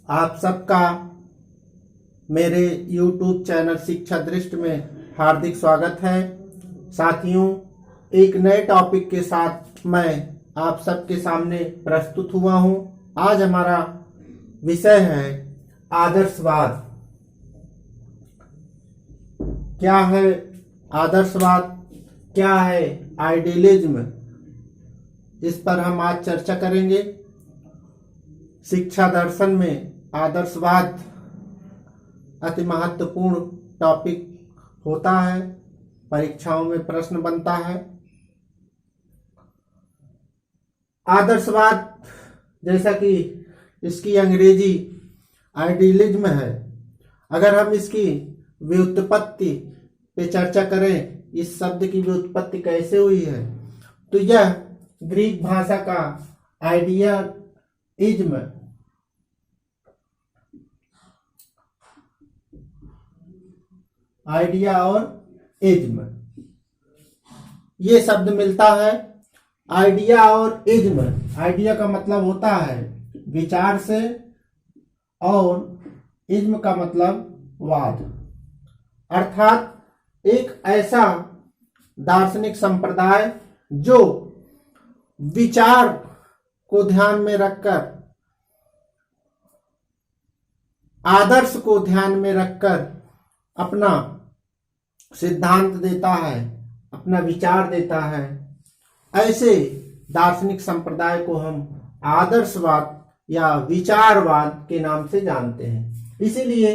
आप सबका मेरे YouTube चैनल शिक्षा दृष्टि में हार्दिक स्वागत है। साथियों, एक नए टॉपिक के साथ मैं आप सबके सामने प्रस्तुत हुआ हूं। आज हमारा विषय है आदर्शवाद। क्या है आदर्शवाद, क्या है आइडियलिज्म, इस पर हम आज चर्चा करेंगे। शिक्षा दर्शन में आदर्शवाद अति महत्वपूर्ण टॉपिक होता है, परीक्षाओं में प्रश्न बनता है। आदर्शवाद जैसा कि इसकी अंग्रेजी आइडियलिज्म है, अगर हम इसकी व्युत्पत्ति पे चर्चा करें, इस शब्द की व्युत्पत्ति कैसे हुई है, तो यह ग्रीक भाषा का आइडिया और इज्म, ये शब्द मिलता है। आइडिया और इज्म, आइडिया का मतलब होता है विचार से और इज्म का मतलब वाद, अर्थात एक ऐसा दार्शनिक संप्रदाय जो विचार को ध्यान में रखकर, आदर्श को ध्यान में रखकर अपना सिद्धांत देता है, अपना विचार देता है। ऐसे दार्शनिक संप्रदाय को हम आदर्शवाद या विचारवाद के नाम से जानते हैं। इसीलिए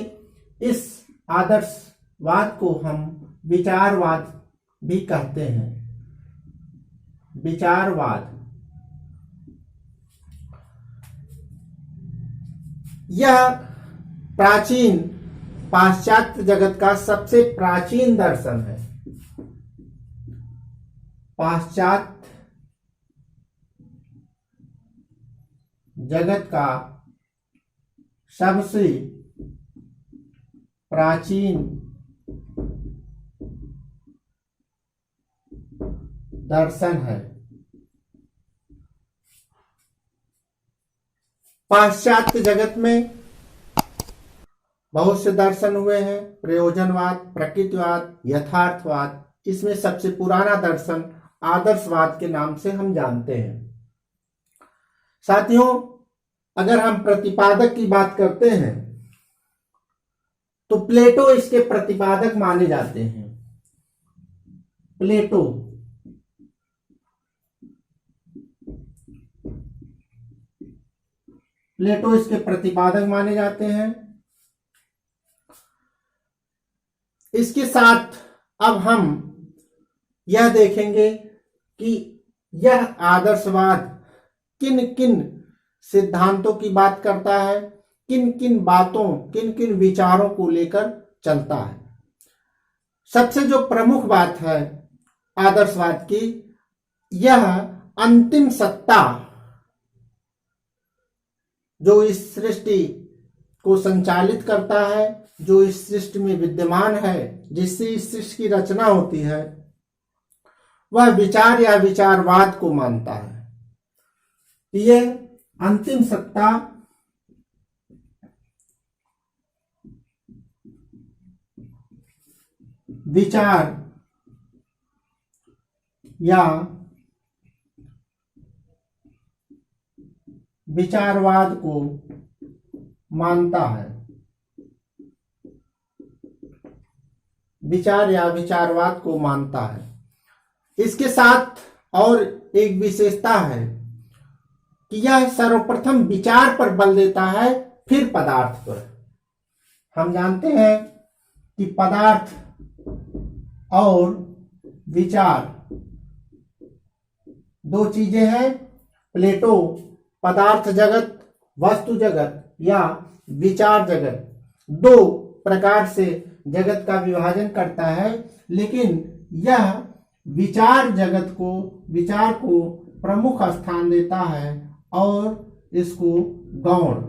इस आदर्शवाद को हम विचारवाद भी कहते हैं। विचारवाद यह प्राचीन पाश्चात्य जगत का सबसे प्राचीन दर्शन है। पाश्चात्य जगत का सबसे प्राचीन दर्शन है। पाश्चात्य जगत में बहुत से दर्शन हुए हैं, प्रयोजनवाद, प्रकृतिवाद, यथार्थवाद। इसमें सबसे पुराना दर्शन आदर्शवाद के नाम से हम जानते हैं। साथियों, अगर हम प्रतिपादक की बात करते हैं तो प्लेटो इसके प्रतिपादक माने जाते हैं। प्लेटो इसके प्रतिपादक माने जाते हैं। इसके साथ अब हम यह देखेंगे कि यह आदर्शवाद किन किन सिद्धांतों की बात करता है, किन किन बातों, किन किन विचारों को लेकर चलता है। सबसे जो प्रमुख बात है आदर्शवाद की, यह अंतिम सत्ता जो इस सृष्टि को संचालित करता है, जो इस सृष्टि में विद्यमान है, जिससे इस सृष्टि की रचना होती है, वह विचार या विचारवाद को मानता है। ये अंतिम सत्ता विचार या विचारवाद को मानता है। विचार या विचारवाद को मानता है। इसके साथ और एक विशेषता है कि यह सर्वप्रथम विचार पर बल देता है, फिर पदार्थ पर। हम जानते हैं कि पदार्थ और विचार दो चीजें हैं। प्लेटो पदार्थ जगत, वस्तु जगत या विचार जगत, दो प्रकार से जगत का विभाजन करता है, लेकिन यह विचार जगत को, विचार को प्रमुख स्थान देता है और इसको गौण,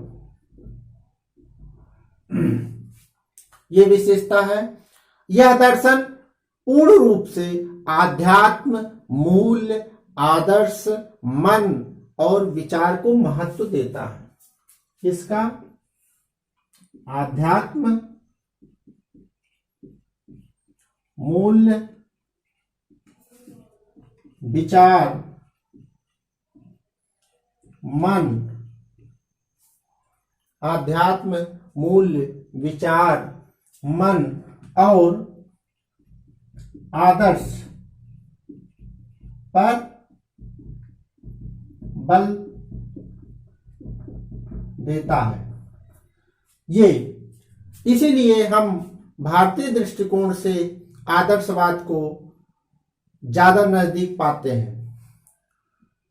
ये विशेषता है। यह दर्शन पूर्ण रूप से आध्यात्म, मूल्य, आदर्श, मन और विचार को महत्व देता है। इसका आध्यात्म मूल्य विचार मन, आध्यात्म मूल्य विचार मन और आदर्श पर बल देता है। ये इसीलिए हम भारतीय दृष्टिकोण से आदर्शवाद को ज्यादा नजदीक पाते हैं।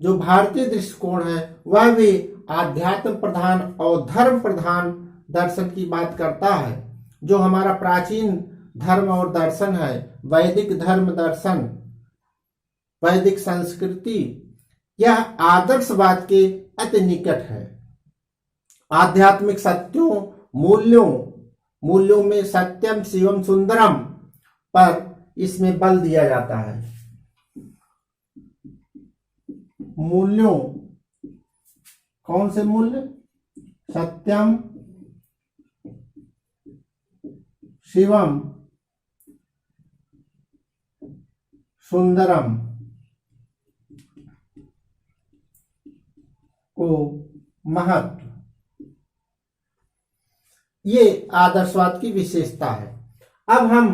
जो भारतीय दृष्टिकोण है वह भी आध्यात्म प्रधान और धर्म प्रधान दर्शन की बात करता है। जो हमारा प्राचीन धर्म और दर्शन है, वैदिक धर्म दर्शन, वैदिक संस्कृति, यह आदर्शवाद के अति निकट है। आध्यात्मिक सत्यों, मूल्यों में सत्यम शिवम सुंदरम पर इसमें बल दिया जाता है। मूल्यों, कौन से मूल्य? सत्यम शिवम सुंदरम को महत्व, ये आदर्शवाद की विशेषता है। अब हम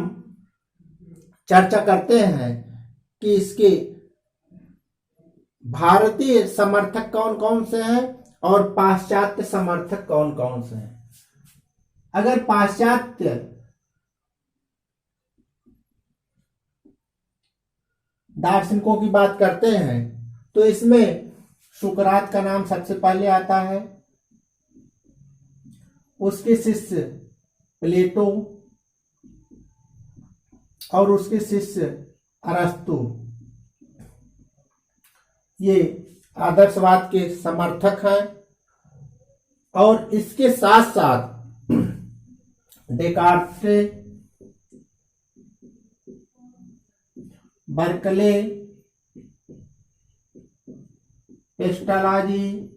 चर्चा करते हैं कि इसके भारतीय समर्थक कौन कौन से हैं और पाश्चात्य समर्थक कौन कौन से हैं। अगर पाश्चात्य दार्शनिकों की बात करते हैं तो इसमें सुकरात का नाम सबसे पहले आता है, उसके शिष्य प्लेटो और उसके शिष्य अरस्तु, ये आदर्शवाद के समर्थक हैं। और इसके साथ साथ डेकार्टे, बर्कले, पेस्टालॉजी,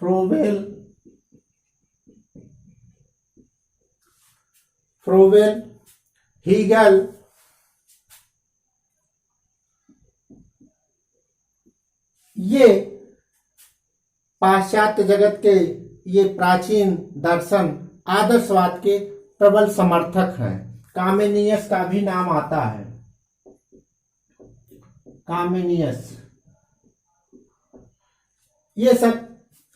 फ्रोवेल, हीगल, ये पाश्चात्य जगत के ये प्राचीन दर्शन आदर्शवाद के प्रबल समर्थक हैं। कामेनियस का भी नाम आता है, कामेनियस, ये सब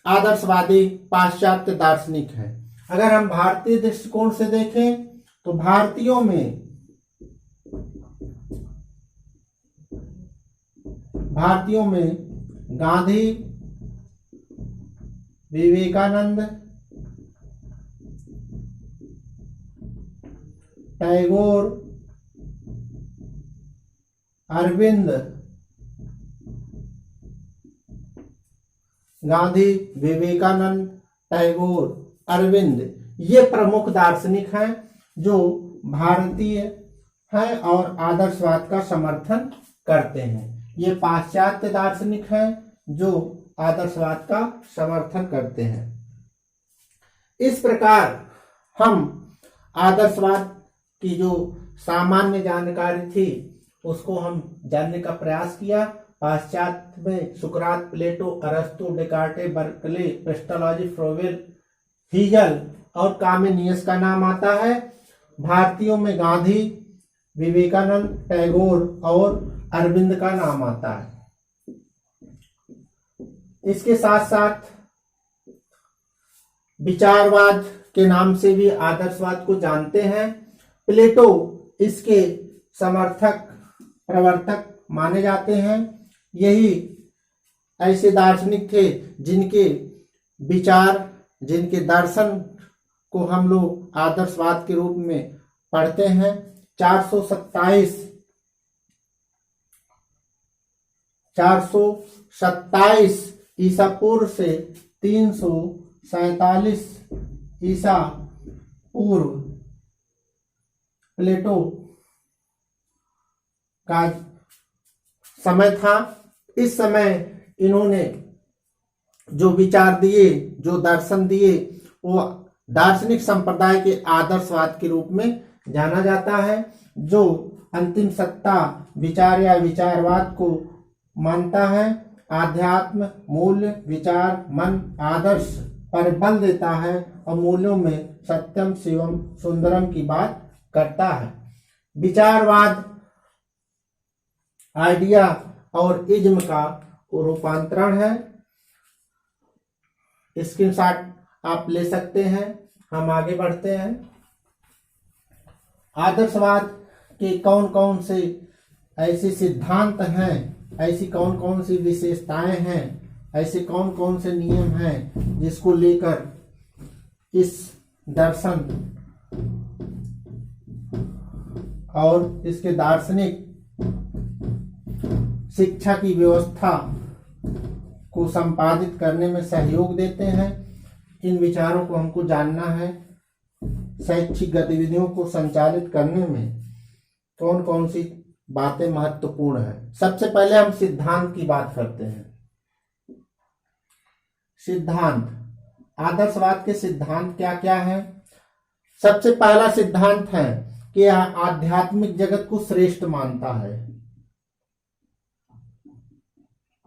आदर्शवादी पाश्चात्य दार्शनिक हैं। अगर हम भारतीय दृष्टिकोण से देखें तो भारतीयों में गांधी, विवेकानंद, टैगोर, अरविंद, गांधी, विवेकानंद, टैगोर, अरविंद, ये प्रमुख दार्शनिक हैं जो भारतीय हैं और आदर्शवाद का समर्थन करते हैं। ये पाश्चात्य दार्शनिक हैं जो आदर्शवाद का समर्थन करते हैं। इस प्रकार हम आदर्शवाद की जो सामान्य जानकारी थी उसको हम जानने का प्रयास किया। पाश्चात्य में सुकरात, प्लेटो, अरस्तु, डेकार्टे, बर्कले, पेस्टालॉजी, फ्रोवेल, हीगल और कामेनियस का नाम आता है। भारतीयों में गांधी, विवेकानंद, टैगोर और अरविंद का नाम आता है। इसके साथ साथ विचारवाद के नाम से भी आदर्शवाद को जानते हैं। प्लेटो इसके समर्थक, प्रवर्तक माने जाते हैं। यही ऐसे दार्शनिक थे जिनके विचार, जिनके दर्शन को हम लोग आदर्शवाद के रूप में पढ़ते हैं। 427 ईसा पूर्व से 347 ईसा पूर्व प्लेटो का समय था। इस समय इन्होंने जो विचार दिए, जो दर्शन दिए, वो दार्शनिक संप्रदाय के आदर्शवाद के रूप में जाना जाता है। जो अंतिम सत्ता विचार या विचारवाद को मानता है, आध्यात्म, मूल्य, विचार, मन, आदर्श पर बल देता है और मूल्यों में सत्यम, शिवम, सुंदरम की बात करता है। विचारवाद आइडिया और इज्म का रूपांतरण है। स्क्रीनशॉट आप ले सकते हैं। हम आगे बढ़ते हैं। आदर्शवाद के कौन कौन से ऐसे सिद्धांत हैं, ऐसी कौन कौन सी विशेषताएं हैं, ऐसे कौन कौन से नियम हैं जिसको लेकर इस दर्शन और इसके दार्शनिक शिक्षा की व्यवस्था को संपादित करने में सहयोग देते हैं। इन विचारों को हमको जानना है। शैक्षिक गतिविधियों को संचालित करने में कौन कौन सी बातें महत्वपूर्ण है। सबसे पहले हम सिद्धांत की बात करते हैं। सिद्धांत, आदर्शवाद के सिद्धांत क्या क्या है। सबसे पहला सिद्धांत है कि आध्यात्मिक जगत को श्रेष्ठ मानता है।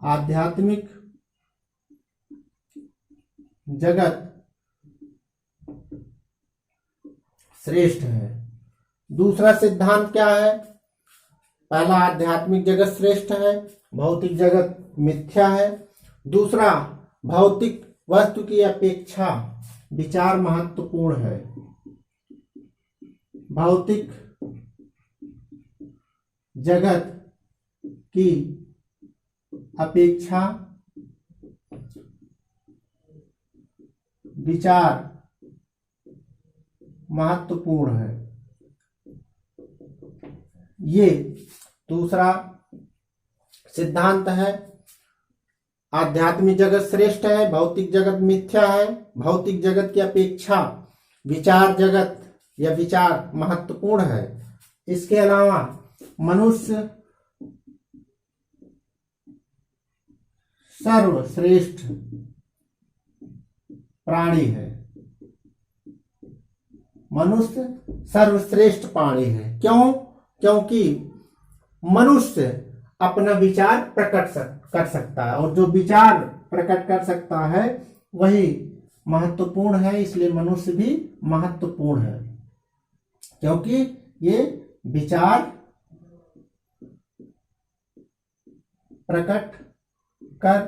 आध्यात्मिक जगत श्रेष्ठ है। दूसरा सिद्धांत क्या है। पहला, आध्यात्मिक जगत श्रेष्ठ है, भौतिक जगत मिथ्या है। दूसरा, भौतिक वस्तु की अपेक्षा विचार महत्वपूर्ण है। भौतिक जगत की अपेक्षा विचार महत्वपूर्ण है। ये दूसरा सिद्धांत है। आध्यात्मिक जगत श्रेष्ठ है, भौतिक जगत मिथ्या है। भौतिक जगत की अपेक्षा विचार जगत या विचार महत्वपूर्ण है। इसके अलावा मनुष्य सर्वश्रेष्ठ प्राणी है। मनुष्य सर्वश्रेष्ठ प्राणी है। क्यों? क्योंकि मनुष्य अपना विचार प्रकट कर सकता है और जो विचार प्रकट कर सकता है वही महत्वपूर्ण है। इसलिए मनुष्य भी महत्वपूर्ण है क्योंकि ये विचार प्रकट कर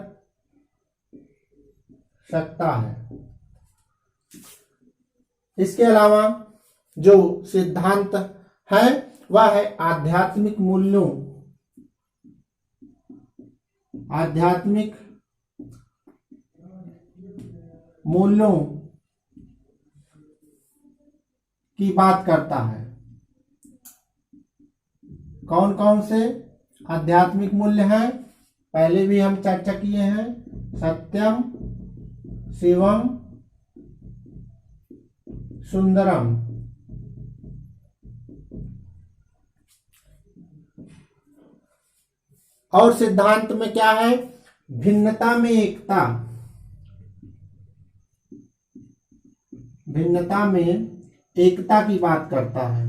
सकता है। इसके अलावा जो सिद्धांत है वह है आध्यात्मिक मूल्यों, आध्यात्मिक मूल्यों की बात करता है। कौन कौन से आध्यात्मिक मूल्य हैं? पहले भी हम चर्चा किए हैं। सत्यम, शिवम, सुंदरम। और सिद्धांत में क्या है? भिन्नता में एकता, भिन्नता में एकता की बात करता है।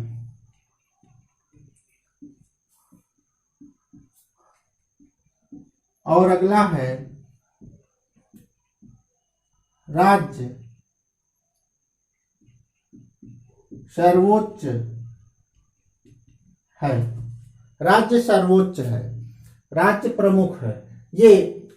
और अगला है राज्य सर्वोच्च है। राज्य सर्वोच्च है, राज्य प्रमुख है। ये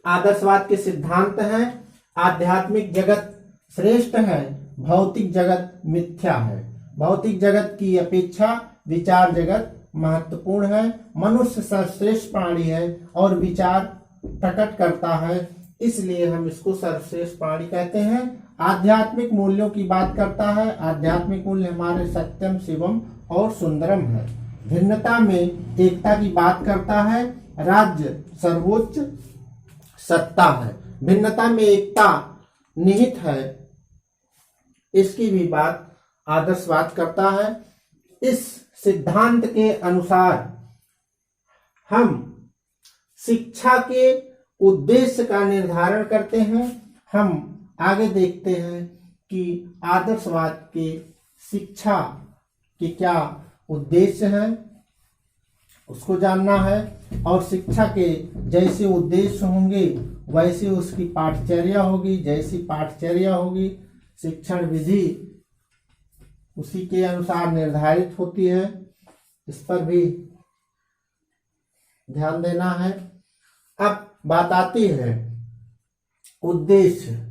आदर्शवाद के सिद्धांत हैं। आध्यात्मिक जगत श्रेष्ठ है, भौतिक जगत मिथ्या है। भौतिक जगत की अपेक्षा विचार जगत महत्वपूर्ण है। मनुष्य सर्वश्रेष्ठ प्राणी है और विचार प्रकट करता है, इसलिए हम इसको सर्वश्रेष्ठ प्राणी कहते हैं। आध्यात्मिक मूल्यों की बात करता है। आध्यात्मिक मूल्य हमारे सत्यम, शिवम और सुंदरम है। भिन्नता में एकता की बात करता है। राज्य सर्वोच्च सत्ता है। भिन्नता में एकता निहित है, इसकी भी बात आदर्शवाद करता है। इस सिद्धांत के अनुसार हम शिक्षा के उद्देश्य का निर्धारण करते हैं हम आगे देखते हैं कि आदर्शवाद के शिक्षा के क्या उद्देश्य हैं, उसको जानना है। और शिक्षा के जैसे उद्देश्य होंगे वैसे उसकी पाठचर्या होगी, जैसी पाठचर्या होगी शिक्षण विधि उसी के अनुसार निर्धारित होती है। इस पर भी ध्यान देना है। अब बात आती है उद्देश्य।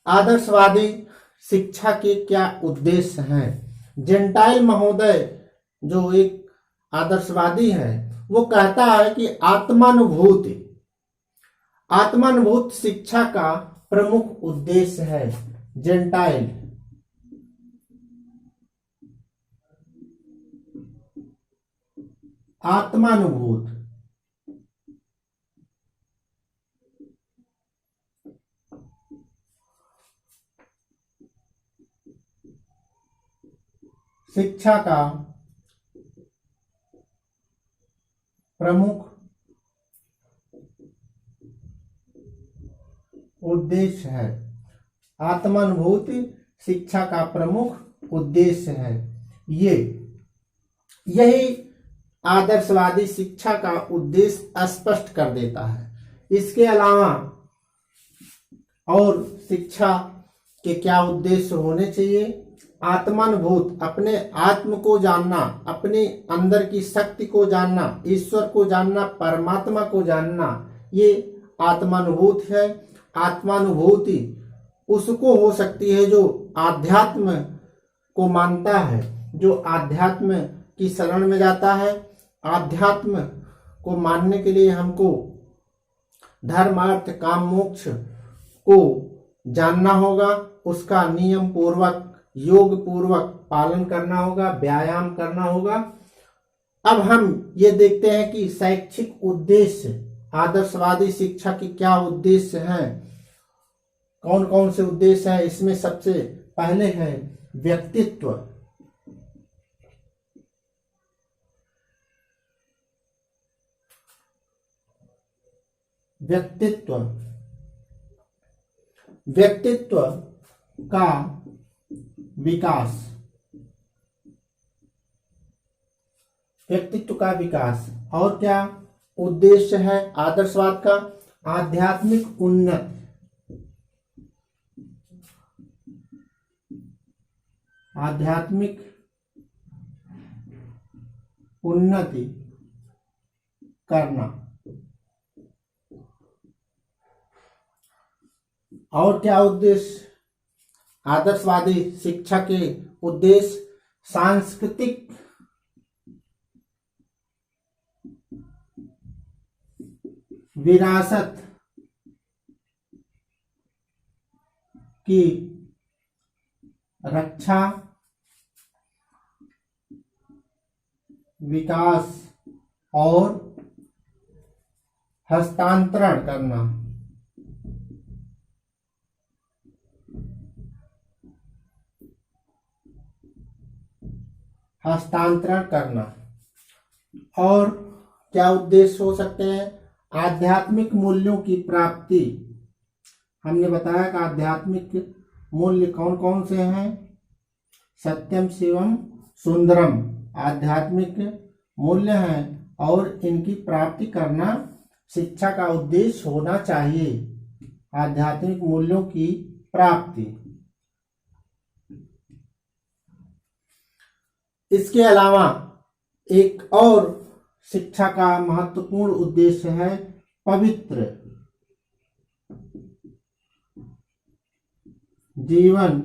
आदर्शवादी शिक्षा के क्या उद्देश्य हैं? जेंटाइल महोदय जो एक आदर्शवादी है वो कहता है कि आत्मानुभूत शिक्षा का प्रमुख उद्देश्य है। जेंटाइल आत्मानुभूत शिक्षा का प्रमुख उद्देश्य है। आत्मानुभूत शिक्षा का प्रमुख उद्देश्य है। यही आदर्शवादी शिक्षा का उद्देश्य स्पष्ट कर देता है। इसके अलावा और शिक्षा के क्या उद्देश्य होने चाहिए? आत्मानुभूत, अपने आत्म को जानना, अपने अंदर की शक्ति को जानना, ईश्वर को जानना, परमात्मा को जानना, ये आत्मानुभूत है। आत्मानुभूति उसको हो सकती है जो आध्यात्म को मानता है, जो आध्यात्म की शरण में जाता है। आध्यात्म को मानने के लिए हमको धर्म अर्थ काम मोक्ष को जानना होगा, उसका नियम पूर्वक योग पूर्वक पालन करना होगा, व्यायाम करना होगा। अब हम ये देखते हैं कि शैक्षिक उद्देश्य आदर्शवादी शिक्षा के क्या उद्देश्य हैं, कौन कौन से उद्देश्य हैं। इसमें सबसे पहले है व्यक्तित्व। व्यक्तित्व का विकास। व्यक्तित्व का विकास। और क्या उद्देश्य है आदर्शवाद का? आध्यात्मिक उन्नति। आध्यात्मिक उन्नति करना। और क्या उद्देश्य? आदर्शवादी शिक्षा के उद्देश्य सांस्कृतिक विरासत की रक्षा, विकास और हस्तांतरण करना। हस्तांतरण करना। और क्या उद्देश्य हो सकते हैं? आध्यात्मिक मूल्यों की प्राप्ति। हमने बताया कि आध्यात्मिक मूल्य कौन कौन से हैं? सत्यम शिवम सुंदरम आध्यात्मिक मूल्य हैं और इनकी प्राप्ति करना शिक्षा का उद्देश्य होना चाहिए। आध्यात्मिक मूल्यों की प्राप्ति। इसके अलावा एक और शिक्षा का महत्वपूर्ण उद्देश्य है पवित्र जीवन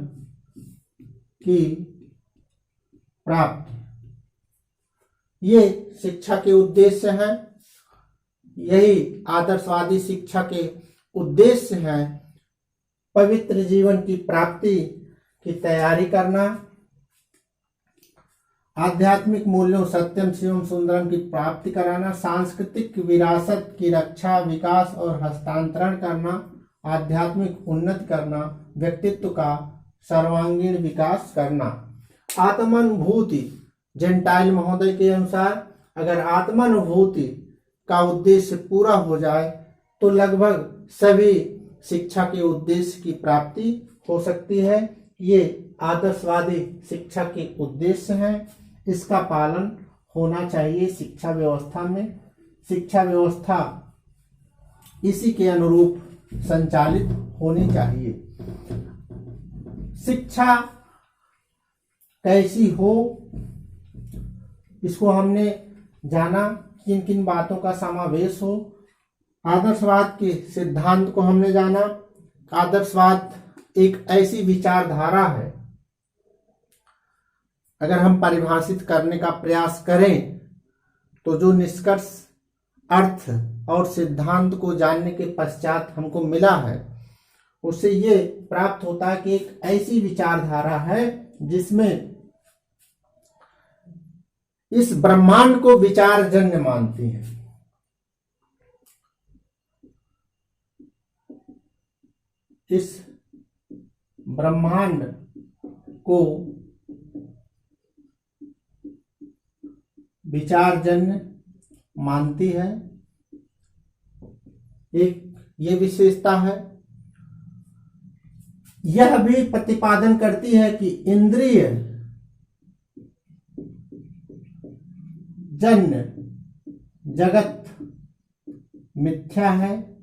की प्राप्ति। ये शिक्षा के उद्देश्य हैं। यही आदर्शवादी शिक्षा के उद्देश्य हैं। पवित्र जीवन की प्राप्ति की तैयारी करना, आध्यात्मिक मूल्यों सत्यम शिवम सुंदरम की प्राप्ति कराना, सांस्कृतिक विरासत की रक्षा, विकास और हस्तांतरण करना, आध्यात्मिक उन्नति करना, व्यक्तित्व का सर्वांगीण विकास करना। आत्मानुभूति जेंटाइल महोदय के अनुसार अगर आत्मानुभूति का उद्देश्य पूरा हो जाए तो लगभग सभी शिक्षा के उद्देश्य की प्राप्ति हो सकती है। ये आदर्शवादी शिक्षा के उद्देश्य हैं, इसका पालन होना चाहिए शिक्षा व्यवस्था में। शिक्षा व्यवस्था इसी के अनुरूप संचालित होनी चाहिए। शिक्षा कैसी हो, इसको हमने जाना, किन किन बातों का समावेश हो। आदर्शवाद के सिद्धांत को हमने जाना। आदर्शवाद एक ऐसी विचारधारा है, अगर हम परिभाषित करने का प्रयास करें तो जो निष्कर्ष अर्थ और सिद्धांत को जानने के पश्चात हमको मिला है, उससे ये प्राप्त होता है कि एक ऐसी विचारधारा है जिसमें इस ब्रह्मांड को विचारजन्य मानती है। इस ब्रह्मांड को विचारजन्य मानती है। एक ये विशेषता है। यह भी प्रतिपादन करती है कि इंद्रिय जन्य जगत मिथ्या है।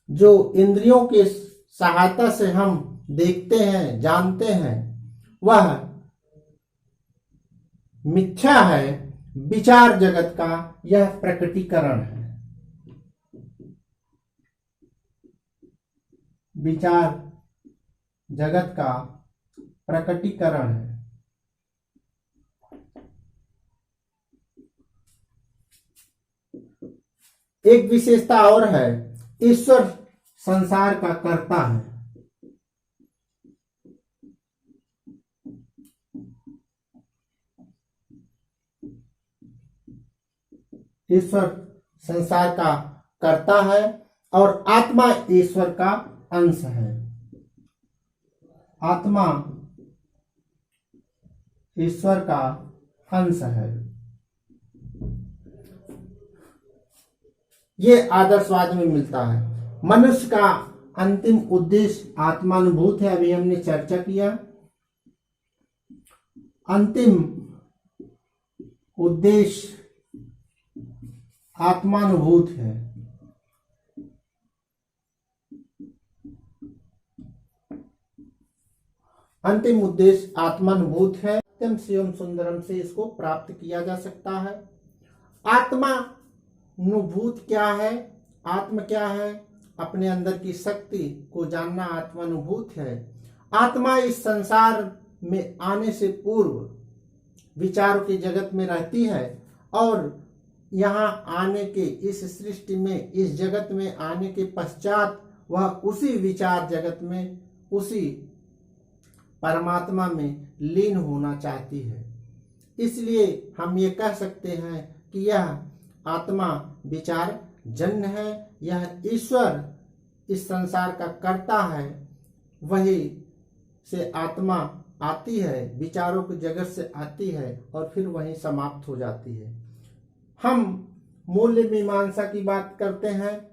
जो इंद्रियों के सहायता से हम देखते हैं, जानते हैं, वह मिथ्या है। विचार जगत का यह प्रकटीकरण है। विचार जगत का प्रकटीकरण है। एक विशेषता और है, ईश्वर संसार का कर्ता है। ईश्वर संसार का कर्ता है और आत्मा ईश्वर का अंश है। आत्मा ईश्वर का अंश है। ये आदर्शवाद में मिलता है। मनुष्य का अंतिम उद्देश्य आत्मानुभूत है, अभी हमने चर्चा किया। अंतिम उद्देश्य आत्मानुभूत है। अंतिम उद्देश्य आत्मानुभूत है। सत्यम शिवम सुंदरम से इसको प्राप्त किया जा सकता है। आत्मानुभूत क्या है? आत्म क्या है? अपने अंदर की शक्ति को जानना आत्मानुभूत है। आत्मा इस संसार में आने से पूर्व विचारों के जगत में रहती है और यहाँ आने के, इस सृष्टि में, इस जगत में आने के पश्चात वह उसी विचार जगत में, उसी परमात्मा में लीन होना चाहती है। इसलिए हम ये कह सकते हैं कि यह आत्मा विचार जन्य है। यह ईश्वर इस संसार का कर्ता है, वही से आत्मा आती है, विचारों की जगत से आती है और फिर वहीं समाप्त हो जाती है। हम मूल्य मीमांसा की बात करते हैं।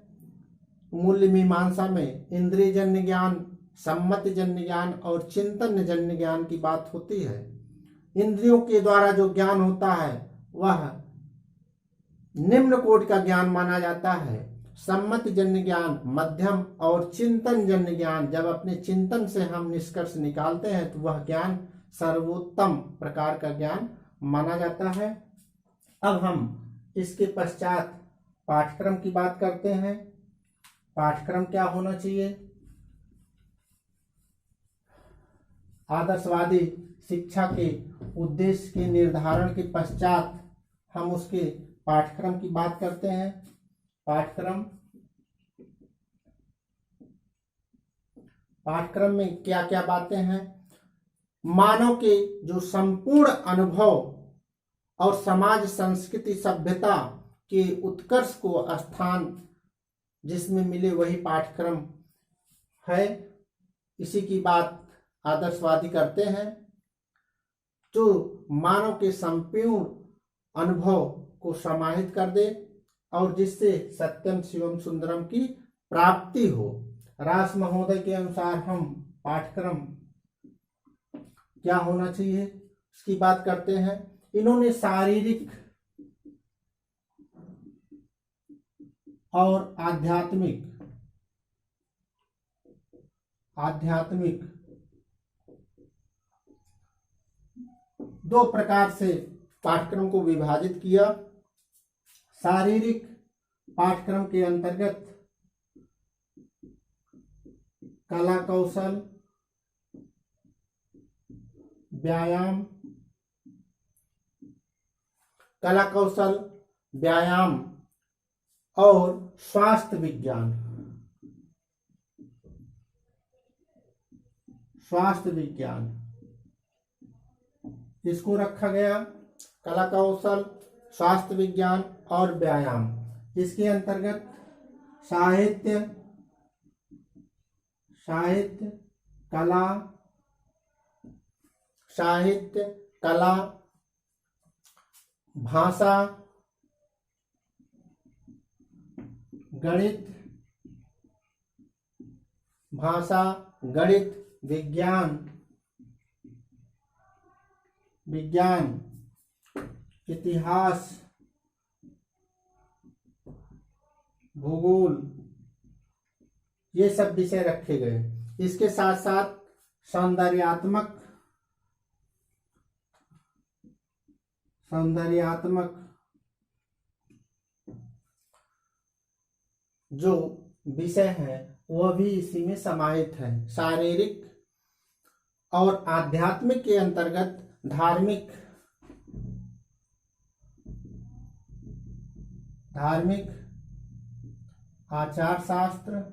मूल्य मीमांसा में इंद्रिय जन्य ज्ञान, सम्मत जन्य ज्ञान और चिंतन जन्य ज्ञान की बात होती है। इंद्रियों के द्वारा जो ज्ञान होता है वह निम्न कोटि का ज्ञान माना जाता है। सम्मत जन्य ज्ञान मध्यम और चिंतन जन्य ज्ञान, जब अपने चिंतन से हम निष्कर्ष निकालते हैं तो वह ज्ञान सर्वोत्तम प्रकार का ज्ञान माना जाता है। अब हम इसके पश्चात पाठ्यक्रम की बात करते हैं। पाठ्यक्रम क्या होना चाहिए? आदर्शवादी शिक्षा के उद्देश्य के निर्धारण के पश्चात हम उसके पाठ्यक्रम की बात करते हैं। पाठ्यक्रम में क्या क्या बातें हैं? मानव के जो संपूर्ण अनुभव और समाज, संस्कृति, सभ्यता के उत्कर्ष को स्थान जिसमें मिले वही पाठ्यक्रम है। इसी की बात आदर्शवादी करते हैं। जो मानव के संपूर्ण अनुभव को समाहित कर दे और जिससे सत्यम शिवम सुंदरम की प्राप्ति हो। रास महोदय के अनुसार हम पाठ्यक्रम क्या होना चाहिए उसकी बात करते हैं। इन्होंने शारीरिक और आध्यात्मिक दो प्रकार से पाठ्यक्रम को विभाजित किया। शारीरिक पाठ्यक्रम के अंतर्गत कला कौशल, व्यायाम, कला कौशल, व्यायाम और स्वास्थ्य विज्ञान, इसको रखा गया। कला कौशल, स्वास्थ्य विज्ञान और व्यायाम। इसके अंतर्गत साहित्य, कला, भाषा, गणित, विज्ञान, इतिहास, भूगोल, ये सब विषय रखे गए। इसके साथ साथ सौंदर्यात्मक जो विषय है वह भी इसी में समाहित है। शारीरिक और आध्यात्मिक के अंतर्गत धार्मिक, आचार शास्त्र,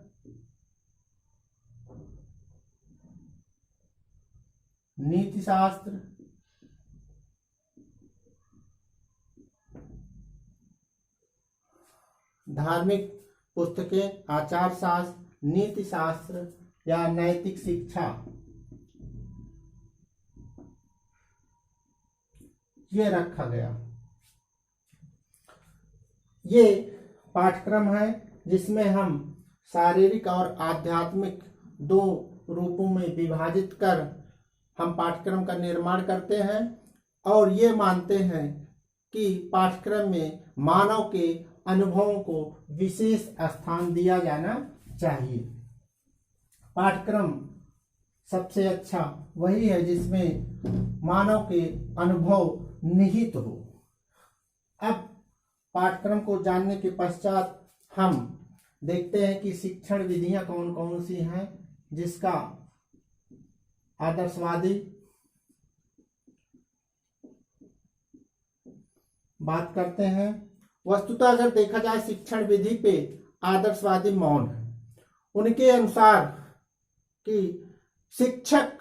नीति शास्त्र, धार्मिक पुस्तकें, आचार शास्त्र, नीति शास्त्र या नैतिक शिक्षा, ये रखा गया। ये पाठ्यक्रम है जिसमें हम शारीरिक और आध्यात्मिक दो रूपों में विभाजित कर हम पाठ्यक्रम का निर्माण करते हैं और ये मानते हैं कि पाठ्यक्रम में मानव के अनुभवों को विशेष स्थान दिया जाना चाहिए। पाठ्यक्रम सबसे अच्छा वही है जिसमें मानव के अनुभव निहित हो। अब पाठ्यक्रम को जानने के पश्चात हम देखते हैं कि शिक्षण विधियां कौन कौन सी हैं जिसका आदर्शवादी बात करते हैं। वस्तुतः अगर देखा जाए शिक्षण विधि पे आदर्शवादी मौन है। उनके अनुसार कि शिक्षक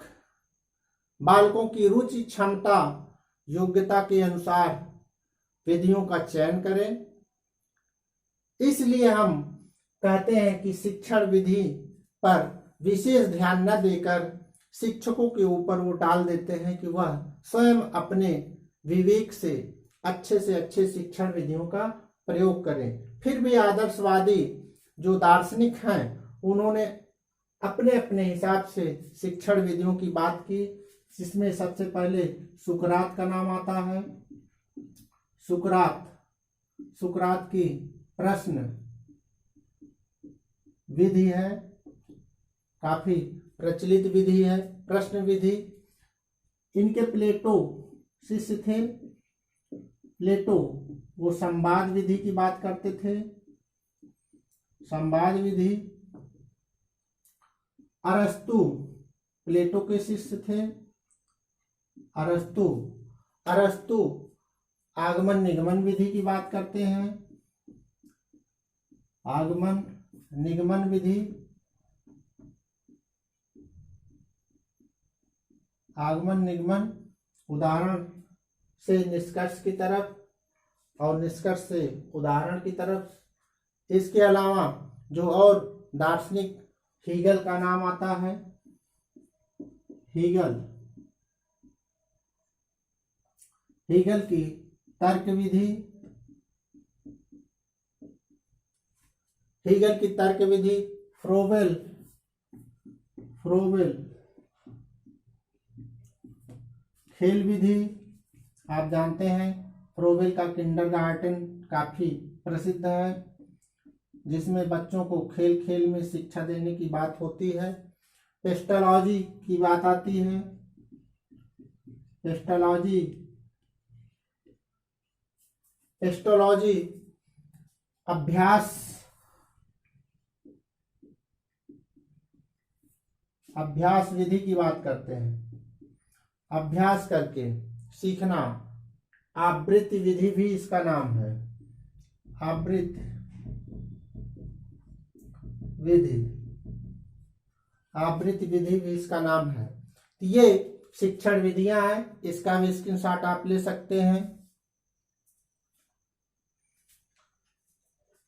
बालकों की रुचि, क्षमता, योग्यता के अनुसार विधियों का चयन करें। इसलिए हम कहते हैं कि शिक्षण विधि पर विशेष ध्यान न देकर शिक्षकों के ऊपर वो डाल देते हैं कि वह स्वयं अपने विवेक से अच्छे शिक्षण विधियों का प्रयोग करें। फिर भी आदर्शवादी जो दार्शनिक हैं उन्होंने अपने अपने हिसाब से शिक्षण विधियों की बात की, जिसमें सबसे पहले सुकरात का नाम आता है। सुकरात की प्रश्न विधि है, काफी प्रचलित विधि है प्रश्न विधि। इनके प्लेटो शिष्य थे। प्लेटो वो संवाद विधि की बात करते थे, संवाद विधि। अरस्तु प्लेटो के शिष्य थे। अरस्तु आगमन निगमन विधि की बात करते हैं। आगमन निगमन विधि, आगमन निगमन, उदाहरण से निष्कर्ष की तरफ और निष्कर्ष से उदाहरण की तरफ। इसके अलावा जो और दार्शनिक हीगल का नाम आता है। हीगल की तर्क विधि, हीगल की तर्क विधि, फ्रोबेल खेल विधि। आप जानते हैं फ्रोबेल का किंडरगार्टन काफी प्रसिद्ध है, जिसमें बच्चों को खेल खेल में शिक्षा देने की बात होती है। पेस्टोलॉजी की बात आती है, पेस्टोलॉजी अभ्यास विधि की बात करते हैं, अभ्यास करके सीखना। आवृत्ति विधि भी इसका नाम है, आवृत्ति विधि भी इसका नाम है। ये शिक्षण विधियां हैं, इसका भी स्क्रीनशॉट आप ले सकते हैं।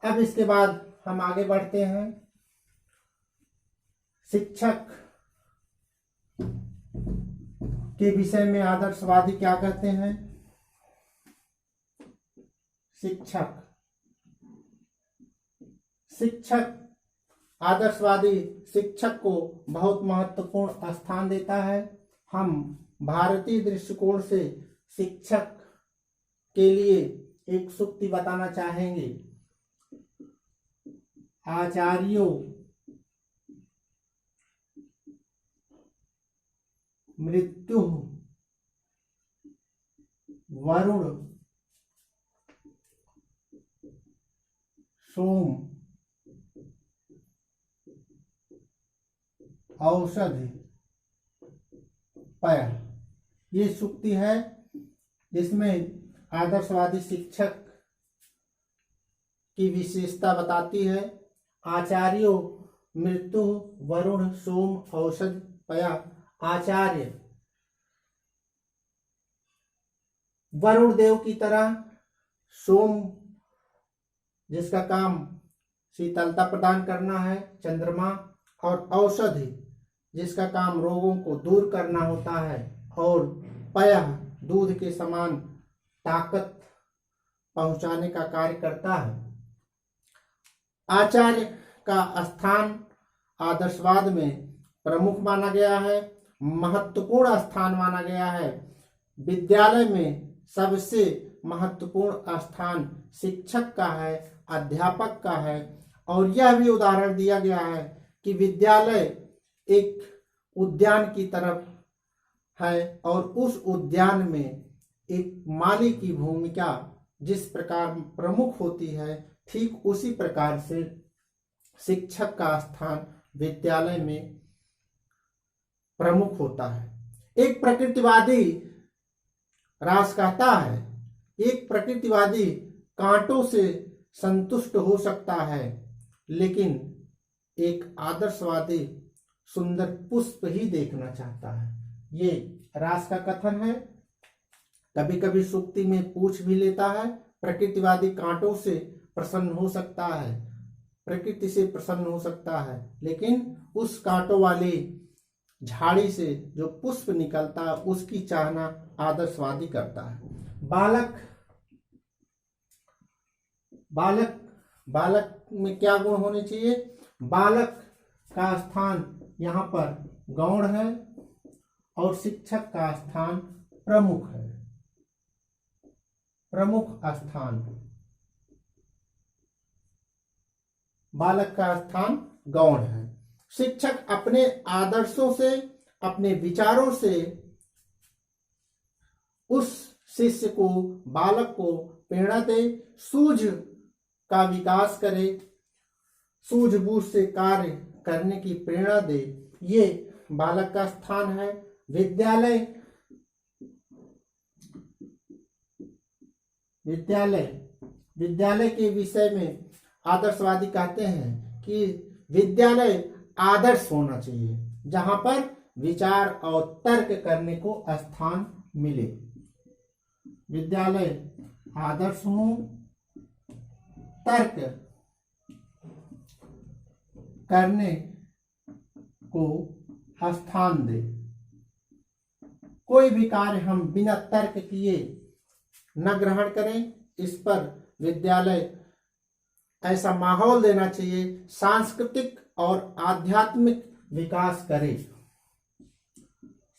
अब इसके बाद हम आगे बढ़ते हैं। शिक्षक के विषय में आदर्शवादी क्या कहते हैं? शिक्षक आदर्शवादी शिक्षक को बहुत महत्वपूर्ण स्थान देता है। हम भारतीय दृष्टिकोण से शिक्षक के लिए एक सूक्ति बताना चाहेंगे। आचार्यो मृत्यु वरुण सोम औषधि पय। ये सूक्ति है जिसमें आदर्शवादी शिक्षक की विशेषता बताती है। आचार्यो मृत्यु वरुण सोम औषध पया। आचार्य वरुण देव की तरह, सोम जिसका काम शीतलता प्रदान करना है, चंद्रमा, और औषधि जिसका काम रोगों को दूर करना होता है, और पय दूध के समान ताकत पहुंचाने का कार्य करता है। आचार्य का स्थान आदर्शवाद में प्रमुख माना गया है, महत्वपूर्ण स्थान माना गया है। विद्यालय में सबसे महत्वपूर्ण स्थान शिक्षक का है, अध्यापक का है। और यह भी उदाहरण दिया गया है कि विद्यालय एक उद्यान की तरफ है और उस उद्यान में एक माली की भूमिका जिस प्रकार प्रमुख होती है, ठीक उसी प्रकार से शिक्षक का स्थान विद्यालय में प्रमुख होता है। एक प्रकृतिवादी रास कहता है, एक प्रकृतिवादी कांटों से संतुष्ट हो सकता है, लेकिन एक आदर्शवादी सुंदर पुष्प ही देखना चाहता है। ये रास का कथन है। कभी कभी सूक्ति में पूछ भी लेता है, प्रकृतिवादी कांटों से प्रसन्न हो सकता है, प्रकृति से प्रसन्न हो सकता है, लेकिन उस कांटों वाली झाड़ी से जो पुष्प निकलता है उसकी चाहना आदर्शवादी करता है। बालक में क्या गुण होने चाहिए? बालक का स्थान यहाँ पर गौण है और शिक्षक का स्थान प्रमुख है, प्रमुख स्थान। बालक का स्थान गौण है। शिक्षक अपने आदर्शों से, अपने विचारों से उस शिष्य को, बालक को प्रेरणा दे, सूझ का विकास करे, सूझबूझ से कार्य करने की प्रेरणा दे। ये बालक का स्थान है। विद्यालय के विषय में आदर्शवादी कहते हैं कि विद्यालय आदर्श होना चाहिए, जहां पर विचार और तर्क करने को स्थान मिले। विद्यालय आदर्श हो, तर्क करने को स्थान दे। कोई भी कार्य हम बिना तर्क किए न ग्रहण करें। इस पर विद्यालय ऐसा माहौल देना चाहिए, सांस्कृतिक और आध्यात्मिक विकास करे।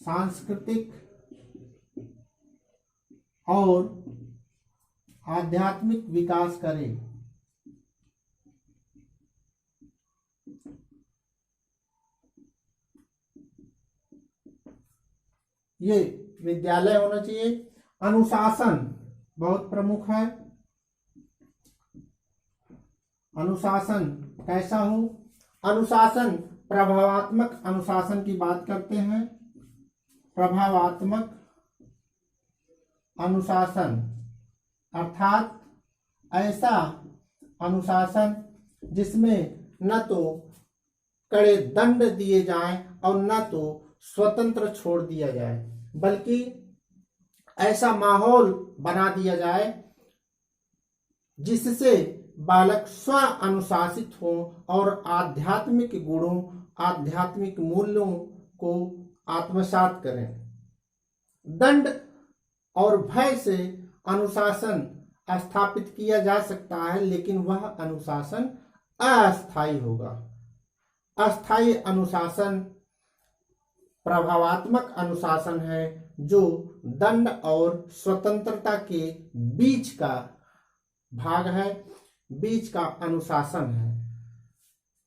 सांस्कृतिक और आध्यात्मिक विकास करे। ये विद्यालय होना चाहिए। अनुशासन बहुत प्रमुख है। अनुशासन कैसा हो? अनुशासन, प्रभावात्मक अनुशासन की बात करते हैं। प्रभावात्मक अनुशासन अर्थात ऐसा अनुशासन जिसमें न तो कड़े दंड दिए जाएं और न तो स्वतंत्र छोड़ दिया जाए, बल्कि ऐसा माहौल बना दिया जाए जिससे बालक स्व अनुशासित हो और आध्यात्मिक गुणों, आध्यात्मिक मूल्यों को आत्मसात करें। दंड और भय से अनुशासन स्थापित किया जा सकता है, लेकिन वह अनुशासन अस्थायी होगा। अस्थायी अनुशासन प्रभावात्मक अनुशासन है, जो दंड और स्वतंत्रता के बीच का भाग है, बीच का अनुशासन है।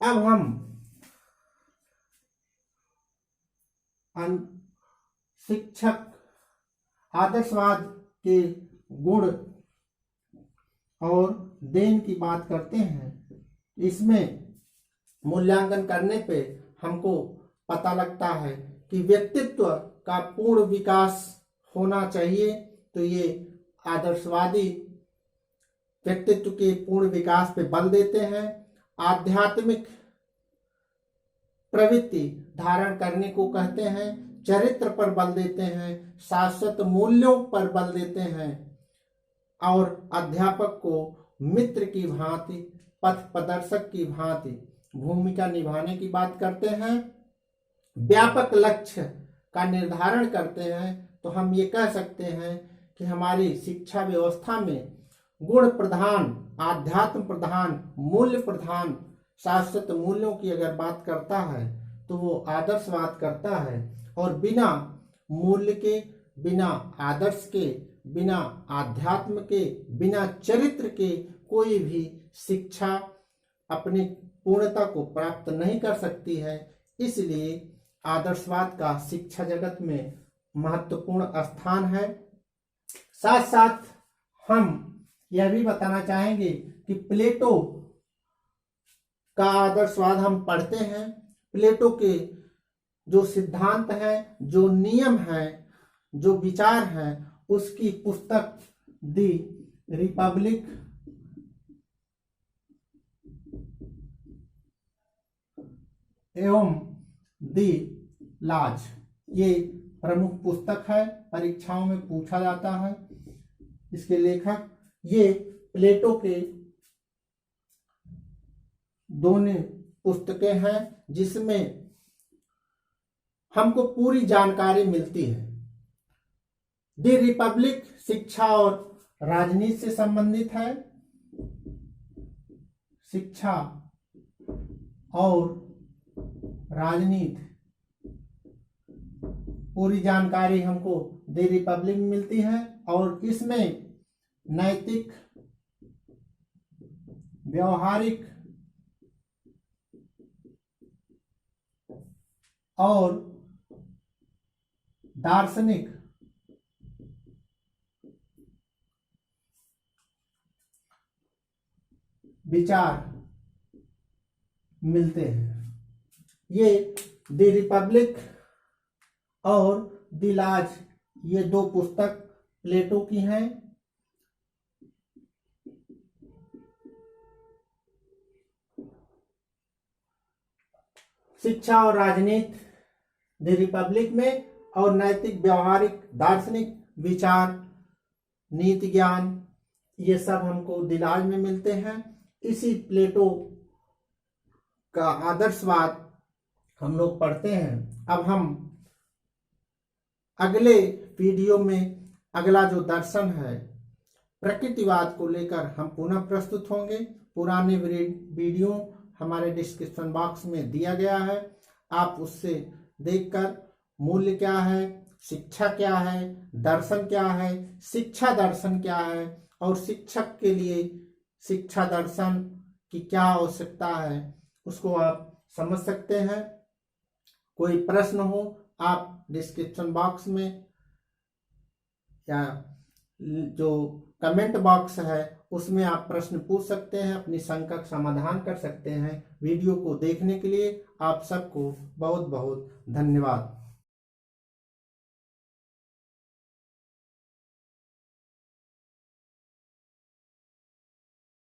अब हम शिक्षक आदर्शवाद के गुण और देन की बात करते हैं। इसमें मूल्यांकन करने पे हमको पता लगता है कि व्यक्तित्व का पूर्ण विकास होना चाहिए, तो ये आदर्शवादी व्यक्तित्व के पूर्ण विकास पे बल देते हैं। आध्यात्मिक प्रवृत्ति धारण करने को कहते हैं, चरित्र पर बल देते हैं, शाश्वत मूल्यों पर बल देते हैं और अध्यापक को मित्र की भांति, पथ प्रदर्शक की भांति भूमिका निभाने की बात करते हैं। व्यापक लक्ष्य का निर्धारण करते हैं। तो हम ये कह सकते हैं कि हमारी शिक्षा व्यवस्था में गुण प्रधान, आध्यात्म प्रधान, मूल्य प्रधान, शाश्वत मूल्यों की अगर बात करता है तो वो आदर्शवाद करता है। और बिना मूल्य के, बिना आदर्श के, बिना आध्यात्म के, बिना चरित्र के कोई भी शिक्षा अपनी पूर्णता को प्राप्त नहीं कर सकती है। इसलिए आदर्शवाद का शिक्षा जगत में महत्वपूर्ण स्थान है। साथ साथ हम यह भी बताना चाहेंगे कि प्लेटो का आदर्शवाद हम पढ़ते हैं। प्लेटो के जो सिद्धांत हैं, जो नियम हैं, जो विचार हैं, उसकी पुस्तक दी रिपब्लिक एवं दी लाज, ये प्रमुख पुस्तक है, परीक्षाओं में पूछा जाता है। इसके लेखक ये प्लेटो के दोनों पुस्तकें हैं जिसमें हमको पूरी जानकारी मिलती है। दी रिपब्लिक शिक्षा और राजनीति से संबंधित है। शिक्षा और राजनीति पूरी जानकारी हमको दी रिपब्लिक में मिलती है और इसमें नैतिक, व्यवहारिक और दार्शनिक विचार मिलते हैं। ये द रिपब्लिक और द लाज, ये दो पुस्तक प्लेटो की हैं। शिक्षा और राजनीति द रिपब्लिक में और नैतिक, व्यवहारिक, दार्शनिक विचार, नीति ज्ञान, ये सब हमको द लाज में मिलते हैं। इसी प्लेटो का आदर्शवाद हम लोग पढ़ते हैं। अब हम अगले वीडियो में अगला जो दर्शन है प्रकृतिवाद को लेकर हम पुनः प्रस्तुत होंगे। पुराने वीडियो हमारे डिस्क्रिप्शन बॉक्स में दिया गया है, आप उससे देखकर मूल्य क्या है, शिक्षा क्या है, दर्शन क्या है, शिक्षा दर्शन क्या है और शिक्षक के लिए शिक्षा दर्शन की क्या आवश्यकता है उसको आप समझ सकते हैं। कोई प्रश्न हो आप डिस्क्रिप्शन बॉक्स में या जो कमेंट बॉक्स है उसमें आप प्रश्न पूछ सकते हैं, अपनी शंका का समाधान कर सकते हैं। वीडियो को देखने के लिए आप सबको बहुत बहुत धन्यवाद।